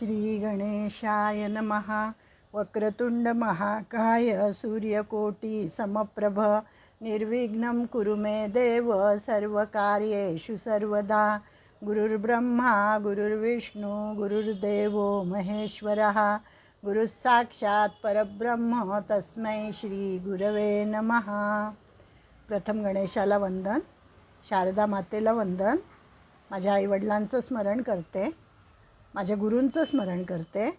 श्री गणेशाय नमः. वक्रतुंड महाकाय सूर्यकोटी समप्रभ निर्विघ्नं कुरु मे देव सर्वकार्येषु सर्वदा. गुरुर्ब्रह्मा गुरुर्विष्णू गुरुर्देवो महेश्वरः. गुरुस्साक्षात् परब्रह्म तस्मै श्री गुरवे नमः. प्रथम गणेशाला वंदन, शारदा मातेला वंदन. माझ्या आईवडिलांचं स्मरण करते, माझ्या गुरूंचं स्मरण करते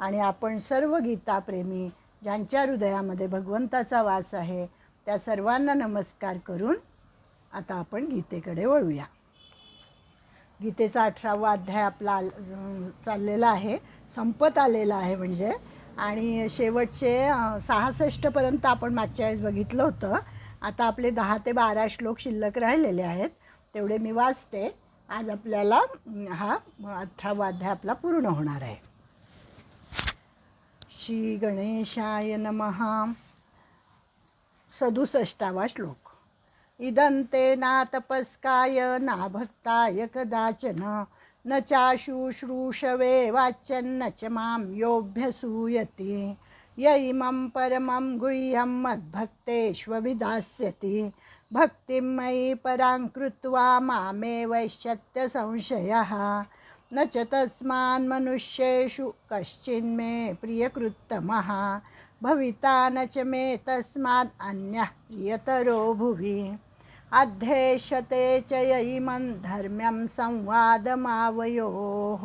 आणि आपण सर्व गीताप्रेमी ज्यांच्या हृदयामध्ये भगवंताचा वास आहे त्या सर्वांना नमस्कार करून आता आपण गीतेकडे वळूया. गीतेचा 18वा अध्याय आपला चाललेला आहे, संपत आलेला आहे म्हणजे. आणि शेवटचे 66पर्यंत आपण मागच्या वेळेस बघितलं होतं. आता आपले 10 ते 12 श्लोक शिल्लक राहिलेले आहेत, तेवढे मी वाचते. आज आपल्याला हा 18वा अध्याय आपला पूर्ण होणार आहे. श्री गणेशाय नमः. 67वा श्लोक. इदंते ना तपस्काय ना भक्ताय कदाचन न चाशुश्रूषवे वाच्यन्न च मां योऽभ्यसूयति य इमं परमं गुह्यं मद्भक्तेष्वभिधास्यति भक्तिं मयि परां कृत्वा मामेवैष्यत्य संशयः न च तस्मान् मनुष्येषु कश्चिन्मे प्रियकृत्तमः भविता न च मे तस्मात् अन्यः प्रियतरो भुवि अध्येष्यते च य इमं धर्म्यं संवादमावयोः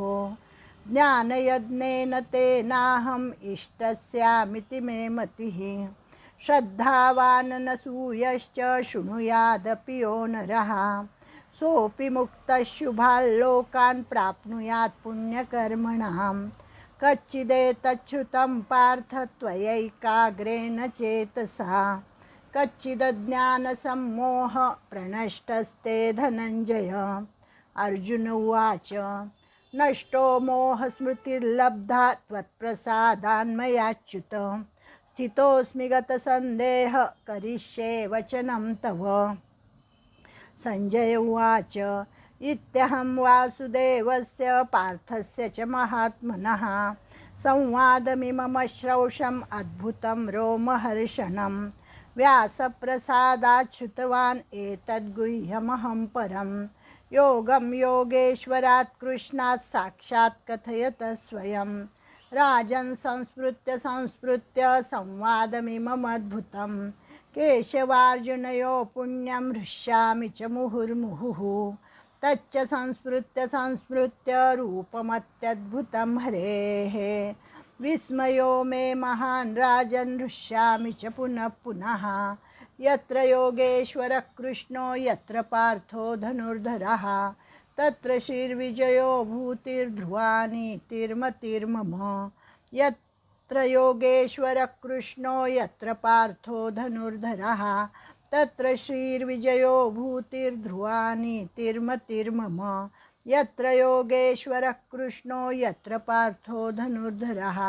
ज्ञानयज्ञेन तेनाहम् इष्टस्यामिति मे मतिः श्रद्धावान् न सूयश्च शृणुयादपि यो नरः सोऽपि मुक्तः शुभाल्लोकान् प्राप्नुयात् पुण्यकर्मणां कच्चिदेतच्छ्रुतं पार्थ त्वयैकाग्रेण चेतसा कच्चिदज्ञानसम्मोह प्रणष्टस्ते धनञ्जय. अर्जुन उवाच नष्टो मोहस्मृतिर्लब्धा त्वत्प्रसादान्मयाच्युत स्थितोऽस्मि गतसन्देह करिष्ये वचनं तव. संजय उवाच इत्यहं वासुदेवस्य पार्थस्य च महात्मनः संवादमिममश्रौषम् अद्भुतं रोमहर्षणं व्यासप्रसादात् श्रुतवान् एतद्गुह्यमहं परं योगं योगेश्वरात् कृष्णात् साक्षात् कथयत स्वयं राजन् संस्मृत्य संवादमिममद्भुतं केशवार्जुनयो पुण्यं हृष्यामि च मुहुर्मुहुः तच्च संस्मृत्य रूपमत्यद्भुतं हरेः विस्मयो मे महान् राजन् हृष्यामि च पुनः पुनः यत्र योगेश्वरः कृष्णो यत्र पार्थो धनुर्धरः तत्र श्रीर्विजयो भूतिर्ध्रुवानीतिर्मतिर्मम यत्र योगेश्वरः कृष्णो यत्र पार्थो धनुर्धरः तत्र श्रीर्विजयो भूतिर्ध्रुवानीतिर्मतिर्मम यत्र योगेश्वरः कृष्णो यत्र पार्थो धनुर्धरः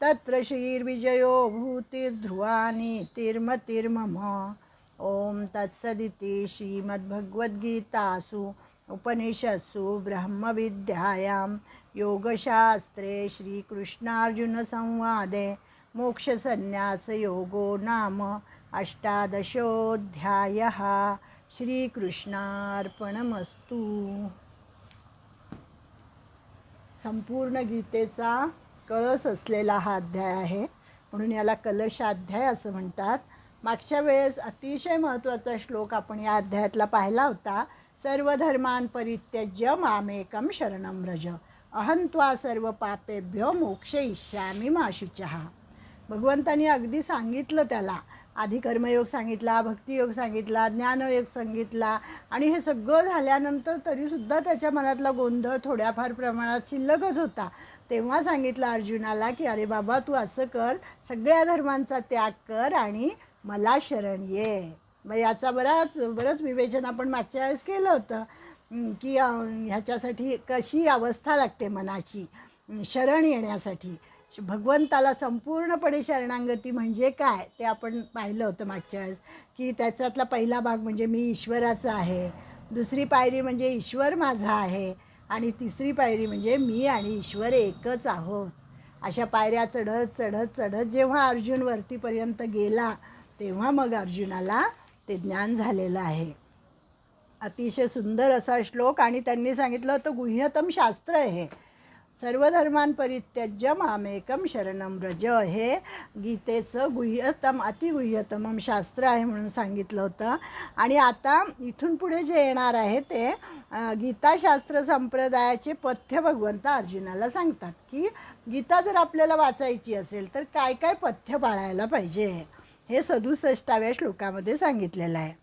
तत्र श्रीर्विजयो भूतिर्ध्रुवानीतिर्मतिर्मम. ओम तत्सदिति श्रीमद्भगवद्गीतासु उपनिषत्सु ब्रह्मविद्यायां योगशास्त्रे श्रीकृष्णार्जुनसंवादे मोक्षसन्न्यासयोगो नाम 18ोऽध्यायः. श्रीकृष्णार्पणमस्तु. संपूर्ण गीतेचा कळस असलेला हा अध्याय आहे, म्हणून याला कलशाध्याय असं म्हणतात. मागच्या वेळेस अतिशय महत्त्वाचा श्लोक आपण या अध्यायातला पाहिला होता. सर्व धर्मान् परित्यज्य मामेकं शरणं व्रज अहं त्वा सर्व पापेभ्यो मोक्षयिष्यामि मा शुचः. भगवंतांनी अगदी सांगितलं त्याला. आधी कर्मयोग सांगितला, भक्तियोग सांगितला, ज्ञानयोग सांगितला आणि हे सगळं झाल्यानंतर तरीसुद्धा त्याच्या मनातला गोंधळ थोड्याफार प्रमाणात शिल्लकच होता. तेव्हा सांगितलं अर्जुनाला की अरे बाबा तू असं कर, सगळ्या धर्मांचा त्याग कर आणि मला शरण ये. मग याचा बरंच विवेचन आपण मागच्या वेळेस केलं होतं की ह्याच्यासाठी कशी अवस्था लागते मनाची शरण येण्यासाठी. भगवंताला संपूर्णपणे शरणागती म्हणजे काय ते आपण पाहिलं होतं मागच्या वेळेस की त्याच्यातला पहिला भाग म्हणजे मी ईश्वराचा आहे, दुसरी पायरी म्हणजे ईश्वर माझा आहे आणि तिसरी पायरी म्हणजे मी आणि ईश्वर एकच आहोत. अशा पायऱ्या चढत चढत चढत जेव्हा अर्जुन वरतीपर्यंत गेला तेव्हा मग अर्जुनाला ते ज्ञान झालेलं आहे. अतिशय सुंदर असा श्लोक. आणि त्यांनी सांगितलं होतं गुह्यतम शास्त्र आहे. सर्व धर्मान परित्यज्य मामेकम शरणम व्रज, हे गीतेचं गुह्यतम अतिगुह्यतम शास्त्र आहे म्हणून सांगितलं होतं. आणि आता इथून पुढे जे येणार आहे ते गीताशास्त्र संप्रदायाचे पथ्य भगवंत अर्जुनाला सांगतात की गीता जर आपल्याला वाचायची असेल तर काय काय पथ्य पाळायला पाहिजे, हे 67व्या श्लोकामध्ये सांगितलेलं आहे.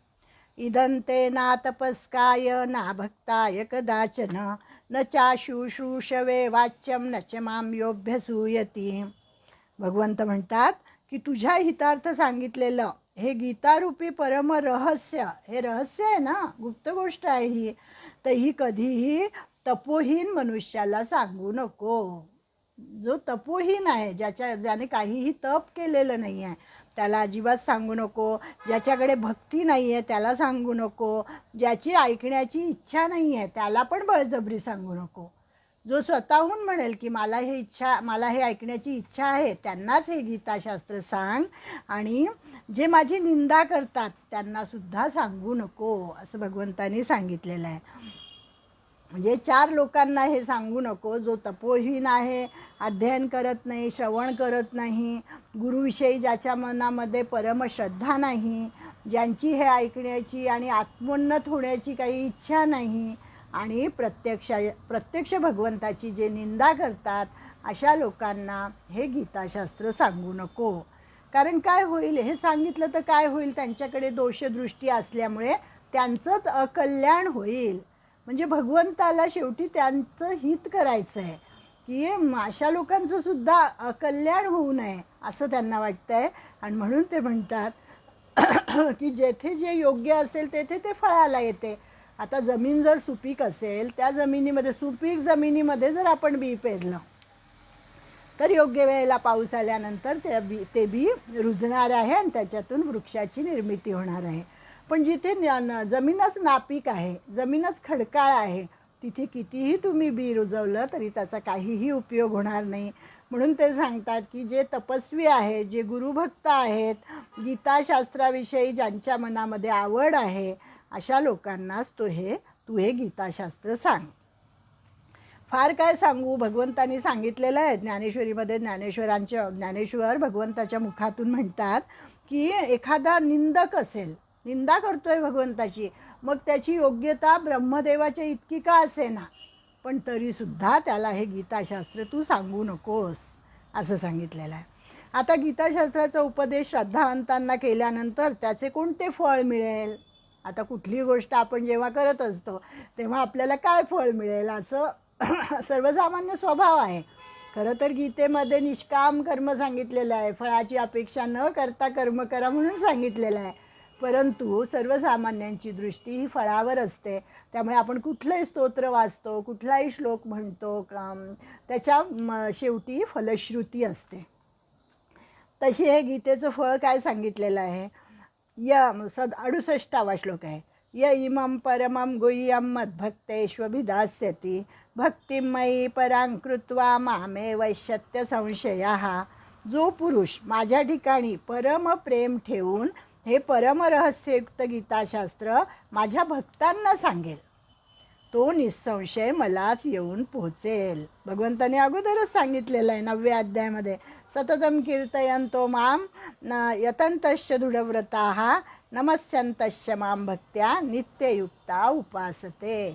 इदंते ना तपस्काय ना भक्ताय कदाचन न चाशुश्रूषवे वाच्यम न च माम योभ्यसूयती. भगवंत म्हणतात की तुझ्या हितार्थ सांगितलेलं हे गीतारूपी परम रहस्य, हे रहस्य आहे ना, गुप्त गोष्ट आहे ही, तर ही कधीही तपोहीन मनुष्याला सांगू नको. जो तपोहीन आहे, ज्याने काहीही तप केलेलं नाही आहे त्याला अजिबात सांगू नको. ज्याच्याकडे भक्ती नाही आहे त्याला सांगू नको. ज्याची ऐकण्याची इच्छा नाही आहे त्याला पण बळजबरी सांगू नको. जो स्वतःहून म्हणेल की मला हे ऐकण्याची इच्छा आहे त्यांनाच हे गीताशास्त्र सांग. आणि जे माझी निंदा करतात त्यांनासुद्धा सांगू नको, असं भगवंतांनी सांगितलेलं आहे. म्हणजे 4 लोकांना हे सांगू नको. जो तपोहीन आहे, अध्ययन करत नाही, श्रवण करत नाही, गुरुविषयी ज्याच्या मनामध्ये परमश्रद्धा नाही, ज्यांची हे ऐकण्याची आणि आत्मोन्नत होण्याची काही इच्छा नाही, आणि प्रत्यक्ष भगवंताची जे निंदा करतात अशा लोकांना हे गीताशास्त्र सांगू नको. कारण काय होईल, हे सांगितलं तर काय होईल, त्यांच्याकडे दोषदृष्टी असल्यामुळे त्यांचंच अकल्याण होईल. म्हणजे भगवंताला शेवटी त्यांचं हित करायचं आहे की अशा लोकांचं सुद्धा अकल्याण होऊ नये असं त्यांना वाटतं आहे. आणि म्हणून ते म्हणतात की जेथे जे योग्य असेल तेथे ते फळाला येते. आता जमीन जर सुपीक असेल, त्या सुपीक जमिनीमध्ये जर आपण बी पेरलं तर योग्य वेळेला पाऊस आल्यानंतर ते बी रुजणार आहे आणि त्याच्यातून वृक्षाची निर्मिती होणार आहे. पण जिथे जमीनच नापीक आहे, जमीनच खडकाळ आहे, तिथे कितीही तुम्ही बी रुजवलं तरी त्याचा काहीही उपयोग होणार नाही. म्हणून ते सांगतात की जे तपस्वी आहेत, जे गुरुभक्त आहेत, गीताशास्त्राविषयी ज्यांच्या मनामध्ये आवड आहे अशा लोकांनाच तू हे गीताशास्त्र सांग. फार काय सांगू, भगवंतांनी सांगितलेलं आहे. ज्ञानेश्वरीमध्ये ज्ञानेश्वर भगवंताच्या मुखातून म्हणतात की एखादा निंदक असेल, निंदा करतोय भगवंताची, मग त्याची योग्यता ब्रह्मदेवाच्या इतकी का असेना, पण तरीसुद्धा त्याला हे गीताशास्त्र तू सांगू नकोस असं सांगितलेलं आहे. आता गीताशास्त्राचा उपदेश श्रद्धावंतांना केल्यानंतर त्याचे कोणते फळ मिळेल. आता कुठली गोष्ट आपण जेव्हा करत असतो तेव्हा आपल्याला काय फळ मिळेल असं सर्वसामान्य स्वभाव आहे. खरं तर गीतेमध्ये निष्काम कर्म सांगितलेलं आहे, फळाची अपेक्षा न करता कर्म करा म्हणून सांगितलेलं आहे. परंतु सर्वसामान्यांची दृष्टी ही फळावर असते. त्यामुळे आपण कुठलंही स्तोत्र वाचतो, कुठलाही श्लोक म्हणतो, त्याच्या शेवटी फलश्रुती असते. तशी हे गीतेचं फळ काय सांगितलेलं आहे. 68वा श्लोक आहे. य इमं परमं गुह्यं मद्भक्तेष्वभिधास्यति भक्तिं मयि परां कृत्वा मामे वैश्यत्य संशयः. जो पुरुष माझ्या ठिकाणी परम प्रेम ठेवून हे परमरहस्ययुक्त गीताशास्त्र माझ्या भक्तांना सांगेल तो निसंशय मलाच येऊन पोहोचेल. भगवंताने अगोदरच सांगितलेलं आहे 9व्या अध्यायामध्ये, सततं कीर्तयन्तो माम यतन्तश्च दृढव्रताः नमस्यन्तश्च मां भक्त्या नित्ययुक्ता उपासते.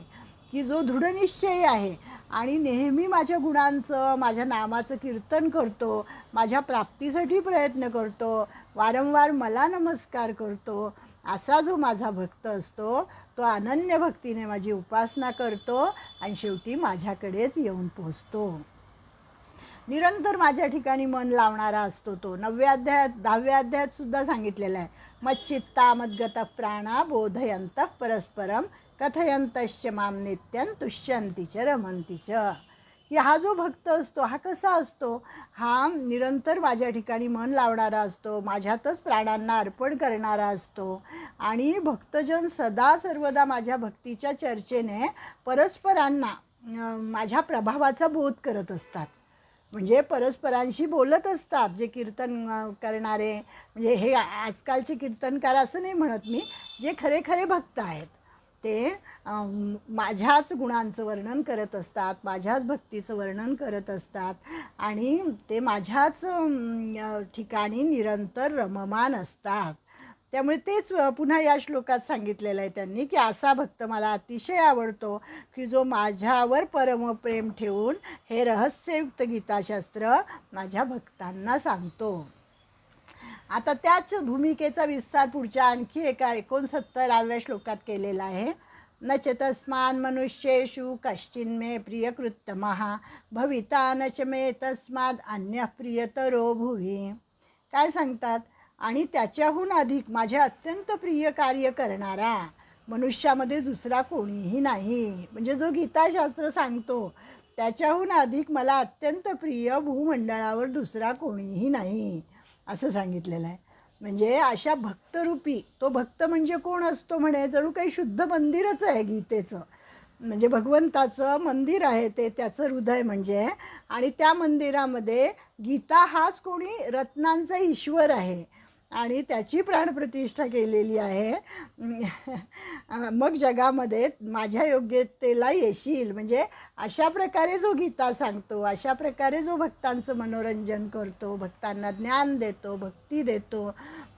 की जो दृढनिश्चयी आहे आणि नेहमी माझ्या गुणांचं, माझ्या नामाचं कीर्तन करतो, माझ्या प्राप्तीसाठी प्रयत्न करतो, वारंवार मला नमस्कार करतो, असा जो माझा भक्त असतो तो अनन्य भक्तीने माझी उपासना करतो आणि शेवटी माझ्याकडेच येऊन पोचतो. निरंतर माझ्या ठिकाणी मन लावणारा असतो तो. 10व्या अध्यायात सुद्धा सांगितलेलं आहे, मच्चित्ता मद्गत प्राणा बोधयंत परस्परम कथयंतश्च माम नित्यं तुष्यंती च रमंती च. की हा जो भक्त असतो हा कसा असतो, हा निरंतर माझ्या ठिकाणी मन लावणारा असतो, माझ्यातच प्राणांना अर्पण करणारा असतो आणि भक्तजन सदा सर्वदा माझ्या भक्तीच्या चर्चेने परस्परांना माझ्या प्रभावाचा बोध करत असतात. म्हणजे परस्परांशी बोलत असतात जे कीर्तन करणारे. म्हणजे हे आजकालचे कीर्तनकार असं नाही म्हणत मी, जे खरे खरे भक्त आहेत ते माझ्याच गुणांचं वर्णन करत असतात, माझ्याच भक्तीचं वर्णन करत असतात आणि ते माझ्याच ठिकाणी निरंतर रममान असतात. त्यामुळे तेच पुन्हा या श्लोकात सांगितलेलं आहे त्यांनी की असा भक्त मला अतिशय आवडतो की जो माझ्यावर परमप्रेम ठेवून हे रहस्ययुक्त गीताशास्त्र माझ्या भक्तांना सांगतो. आता त्याच भूमिकेचा विस्तार पुढच्या आणखी एका 69व्या श्लोकात केलेला आहे. न च तस्मान् मनुष्येषु कश्चिन्मे प्रियकृत्तमः भविता न च मे तस्माद् अन्यः प्रियतरो भुवि. काय सांगतात? आणि त्याच्याहून अधिक माझे अत्यंत प्रिय कार्य करणारा मनुष्यामध्ये दुसरा कोणीही नाही. म्हणजे जो गीताशास्त्र सांगतो त्याच्याहून अधिक मला अत्यंत प्रिय भूमंडळावर दुसरा कोणीही नाही असं सांगितलेलं आहे. म्हणजे अशा भक्तरूपी, तो भक्त म्हणजे कोण असतो म्हणे, जणू काही शुद्ध मंदिरच आहे गीतेचं. म्हणजे भगवंताचं मंदिर आहे ते, त्याचं हृदय म्हणजे. आणि त्या मंदिरामध्ये गीता हाच कोणी रत्नांचा ईश्वर आहे आणि त्याची प्राणप्रतिष्ठा केलेली आहे. मग जगामध्ये माझ्या योग्यतेला येशील. म्हणजे अशा प्रकारे जो गीता सांगतो, अशा प्रकारे जो भक्तांचं मनोरंजन करतो, भक्तांना ज्ञान देतो, भक्ती देतो,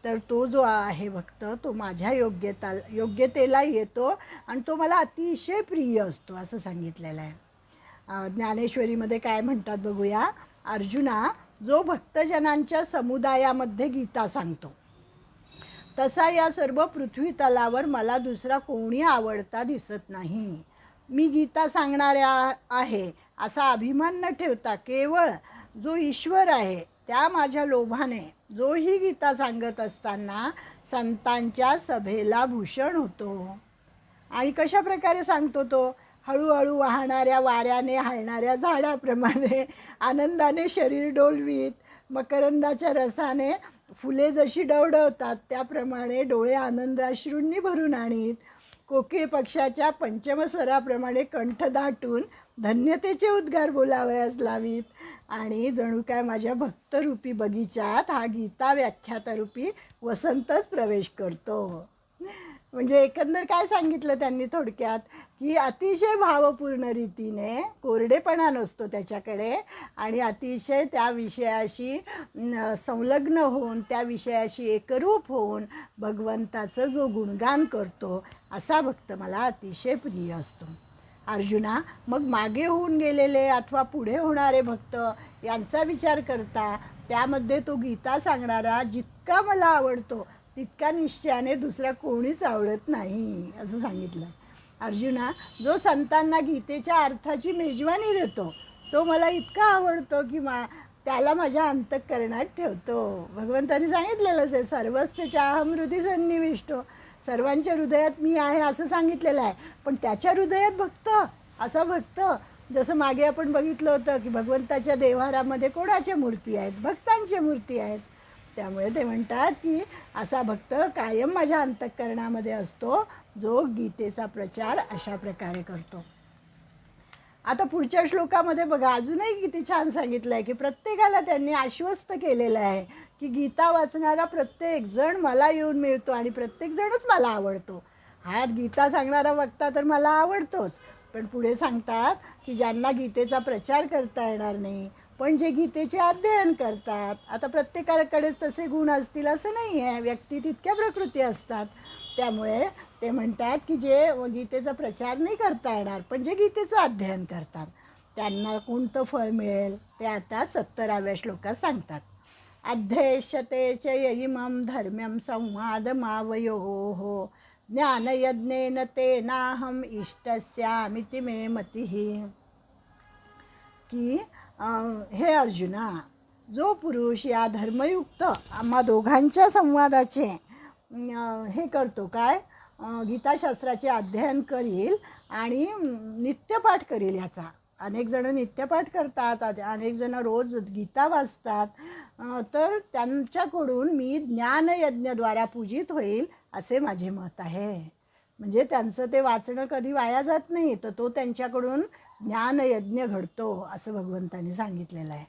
तर तो जो आहे भक्त तो माझ्या योग्यतेला येतो आणि तो मला अतिशय प्रिय असतो असं सांगितलेलं आहे. ज्ञानेश्वरीमध्ये काय म्हणतात बघूया. अर्जुना, जो भक्तजनांच्या समुदायामध्ये गीता सांगतो तसा या सर्व पृथ्वी तलावर मला दुसरा कोणी आवडता दिसत नाही. मी गीता सांगणाऱ्या आहे असा अभिमान न ठेवता केवळ जो ईश्वर आहे त्या माझ्या लोभाने जोही गीता सांगत असताना संतांच्या सभेला भूषण होतो. आणि कशा प्रकारे सांगतो तो? हळूहळू वाहणाऱ्या वाऱ्याने हलणाऱ्या झाडाप्रमाणे, आनंदाने शरीर डोलवीत, मकरंदाच्या रसाने फुले जशी डवडवतात त्याप्रमाणे डोळे आनंदाश्रूंनी भरून आणीत, कोकिळ पक्षाच्या पंचमस्वराप्रमाणे कंठ दाटून धन्यतेचे उद्गार बोलावयास लावीत आणि जणू काय माझ्या भक्तरूपी बगीच्यात हा गीता व्याख्यातरूपी वसंतच प्रवेश करतो. म्हणजे एकंदर काय सांगितलं त्यांनी थोडक्यात, की अतिशय भावपूर्ण रीतीने, कोरडेपणा नसतो त्याच्याकडे आणि अतिशय त्या विषयाशी संलग्न होऊन, त्या विषयाशी एकरूप होऊन भगवंताचं जो गुणगान करतो असा भक्त मला अतिशय प्रिय असतो. अर्जुना, मग मागे होऊन गेलेले अथवा पुढे होणारे भक्त यांचा विचार करता त्यामध्ये तो गीता सांगणारा जितका मला आवडतो तितका निश्चयाने दुसरा कोणीच आवडत नाही असं सांगितलं. अर्जुना, जो संतांना गीतेच्या अर्थाची मेजवानी देतो तो मला इतका आवडतो की त्याला माझ्या अंतःकरणात ठेवतो. भगवंतांनी सांगितलेलंच आहे, सर्वस्य चाहम हृदि सन्निविष्टो, सर्वांच्या हृदयात मी आहे असं सांगितलेलं आहे. पण त्याच्या हृदयात भक्त, असा भक्त, जसं मागे आपण बघितलं होतं की भगवंताच्या देव्हारामध्ये कोणाच्या मूर्ती आहेत? भक्तांच्या मूर्ती आहेत. त्यामुळे ते म्हणतात की असा भक्त कायम माझ्या अंतःकरणामध्ये असतो जो गीतेचा प्रचार अशा प्रकारे करतो. आता पुढच्या श्लोकामध्ये बघा अजूनही किती छान सांगितलं आहे की प्रत्येकाला त्यांनी आश्वस्त केलेलं आहे की गीता वाचणारा प्रत्येक जण मला येऊन मिळतो आणि प्रत्येक जणच मला आवडतो. हा गीता सांगणारा वक्ता तर मला आवडतोच, पण पुढे सांगतात की ज्यांना गीतेचा प्रचार करता येणार नाही पण जे गीतेचे अध्ययन करतात, आता प्रत्येकाकडेच तसे गुण असतील असं नाही आहे, व्यक्ती तितक्या प्रकृती असतात. त्यामुळे ते म्हणतात की जे गीतेचा प्रचार नाही करता येणार पण जे गीतेचं अध्ययन करतात त्यांना कोणतं फळ मिळेल ते आता 70व्या श्लोकात सांगतात. अध्येष्यते च यइमं धर्म्यं संवादमावयोः ज्ञानयज्ञेन तेनाहम् इष्टस्यामिति मे मतिः. की हे अर्जुना, जो पुरुष या धर्मयुक्त आम्हा दोघांच्या संवादाचे हे करतो, काय गीताशास्त्राचे अध्ययन करील आणि नित्यपाठ करील. याचा अनेक जण नित्यपाठ करतात, अनेक जण रोज गीता वाचतात, तर त्यांच्याकडून मी ज्ञानयज्ञद्वारा पूजित होईल असे माझे मत आहे. म्हणजे त्यांचं ते वाचणं कधी वाया जात नाही, तर तो त्यांच्याकडून ज्ञानयज्ञ घडतो असं भगवंतांनी सांगितलेलं आहे.